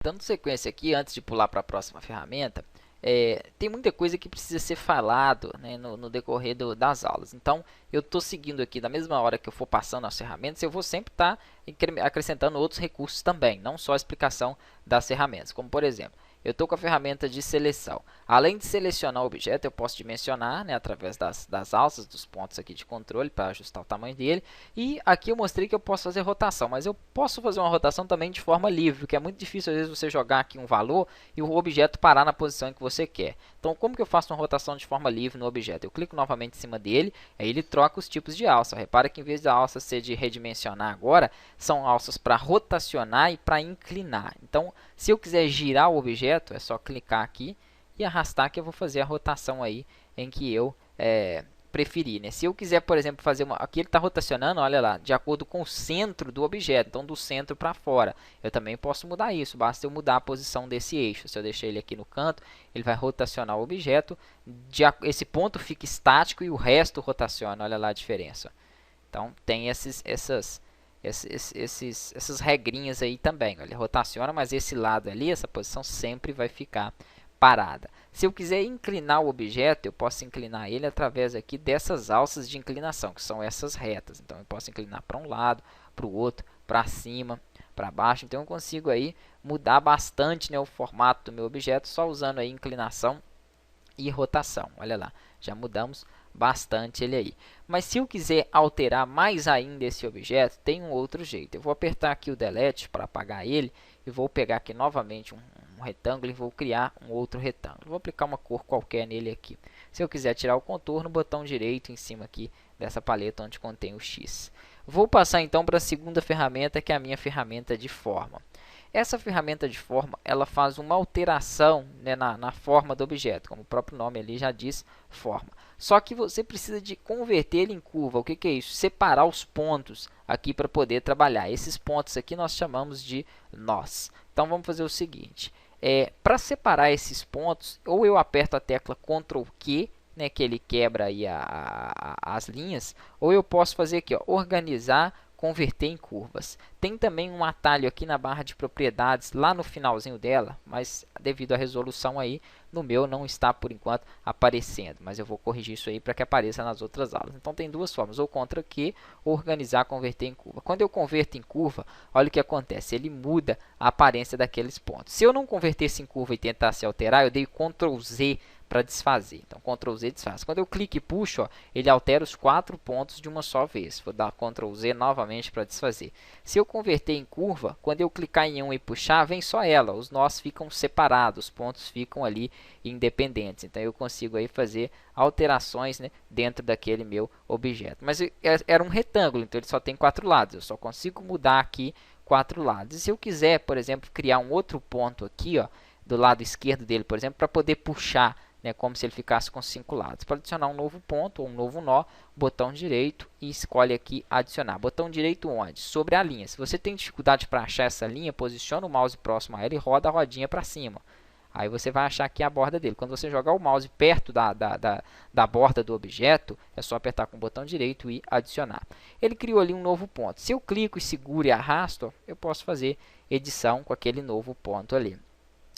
Dando sequência aqui, antes de pular para a próxima ferramenta, tem muita coisa que precisa ser falado, né, no decorrer das aulas. Então, eu estou seguindo aqui, da mesma hora que eu for passando as ferramentas, eu vou sempre estar acrescentando outros recursos também, não só a explicação das ferramentas. Como, por exemplo, eu estou com a ferramenta de seleção. Além de selecionar o objeto, eu posso dimensionar, né, através das alças, dos pontos aqui de controle, para ajustar o tamanho dele. E aqui eu mostrei que eu posso fazer rotação, mas eu posso fazer uma rotação também de forma livre, porque é muito difícil, às vezes, você jogar aqui um valor e o objeto parar na posição em que você quer. Então, como que eu faço uma rotação de forma livre no objeto? Eu clico novamente em cima dele, aí ele troca os tipos de alça. Repara que em vez da alça ser de redimensionar agora, são alças para rotacionar e para inclinar. Então, se eu quiser girar o objeto, é só clicar aqui e arrastar, que eu vou fazer a rotação aí em que eu preferir, né? Se eu quiser, por exemplo, fazer uma... Aqui ele está rotacionando, olha lá, de acordo com o centro do objeto, então do centro para fora. Eu também posso mudar isso, basta eu mudar a posição desse eixo. Se eu deixar ele aqui no canto, ele vai rotacionar o objeto. Esse ponto fica estático e o resto rotaciona, olha lá a diferença. Então, tem essas regrinhas aí também. Ele rotaciona, mas esse lado ali, essa posição sempre vai ficar parada. Se eu quiser inclinar o objeto, eu posso inclinar ele através aqui dessas alças de inclinação, que são essas retas. Então, eu posso inclinar para um lado, para o outro, para cima, para baixo. Então, eu consigo aí mudar bastante, né, o formato do meu objeto só usando aí inclinação e rotação. Olha lá, já mudamos bastante ele aí. Mas se eu quiser alterar mais ainda esse objeto, tem um outro jeito. Eu vou apertar aqui o Delete para apagar ele e vou pegar aqui novamente um retângulo e vou criar um outro retângulo. Vou aplicar uma cor qualquer nele aqui. Se eu quiser tirar o contorno, botão direito em cima aqui dessa paleta onde contém o X. Vou passar então para a segunda ferramenta, que é a minha ferramenta de forma. Essa ferramenta de forma, ela faz uma alteração, né, na forma do objeto, como o próprio nome ali já diz, forma. Só que você precisa de converter ele em curva. O que é isso? Separar os pontos aqui para poder trabalhar. Esses pontos aqui nós chamamos de nós. Então vamos fazer o seguinte, para separar esses pontos, ou eu aperto a tecla Ctrl Q, né, que ele quebra aí as linhas, ou eu posso fazer aqui, ó, organizar, converter em curvas. Tem também um atalho aqui na barra de propriedades, lá no finalzinho dela, mas devido à resolução aí, no meu não está por enquanto aparecendo, mas eu vou corrigir isso aí para que apareça nas outras aulas. Então tem duas formas, ou Ctrl Q, ou organizar, converter em curva. Quando eu converto em curva, olha o que acontece, ele muda a aparência daqueles pontos. Se eu não convertesse em curva e tentasse alterar, eu dei Ctrl Z para desfazer. Então, Ctrl Z desfaz. Quando eu clico e puxo, ó, ele altera os 4 pontos de uma só vez. Vou dar Ctrl Z novamente para desfazer. Se eu converter em curva, quando eu clicar em um e puxar, vem só ela. Os nós ficam separados, os pontos ficam ali independentes. Então, eu consigo aí fazer alterações, né, dentro daquele meu objeto. Mas era um retângulo, então ele só tem 4 lados. Eu só consigo mudar aqui 4 lados. E se eu quiser, por exemplo, criar um outro ponto aqui, ó, do lado esquerdo dele, por exemplo, para poder puxar, né, como se ele ficasse com 5 lados. Para adicionar um novo ponto ou um novo nó, botão direito e escolhe aqui adicionar. Botão direito onde? Sobre a linha. Se você tem dificuldade para achar essa linha, posiciona o mouse próximo a ela e roda a rodinha para cima. Aí você vai achar aqui a borda dele. Quando você jogar o mouse perto da borda do objeto, é só apertar com o botão direito e adicionar. Ele criou ali um novo ponto. Se eu clico e seguro e arrasto, eu posso fazer edição com aquele novo ponto ali.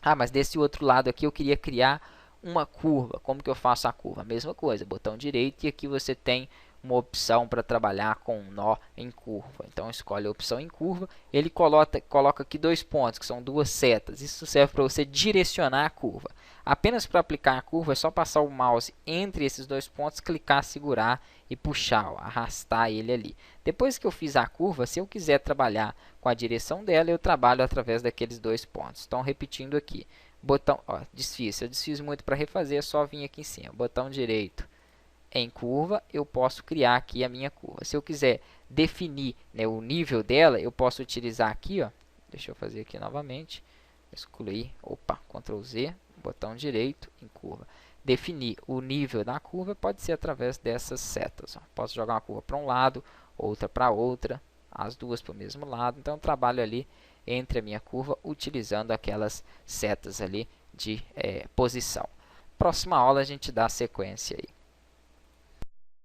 Ah, mas desse outro lado aqui eu queria criar uma curva. Como que eu faço a curva? A mesma coisa, botão direito, e aqui você tem uma opção para trabalhar com um nó em curva. Então escolhe a opção em curva, ele coloca aqui 2 pontos, que são 2 setas. Isso serve para você direcionar a curva. Apenas para aplicar a curva é só passar o mouse entre esses 2 pontos, clicar, segurar e puxar, ó, arrastar ele ali. Depois que eu fiz a curva, se eu quiser trabalhar com a direção dela, eu trabalho através daqueles 2 pontos. Então repetindo aqui, botão, ó, desfiz. Se eu desfiz muito para refazer, é só vir aqui em cima, botão direito em curva, eu posso criar aqui a minha curva. Se eu quiser definir, né, o nível dela, eu posso utilizar aqui, ó, deixa eu fazer aqui novamente, excluir, opa, Ctrl Z, botão direito em curva. Definir o nível da curva pode ser através dessas setas, ó. Posso jogar uma curva para um lado, outra para outra, as duas para o mesmo lado. Então eu trabalho ali entre a minha curva utilizando aquelas setas ali de posição. Próxima aula a gente dá sequência aí.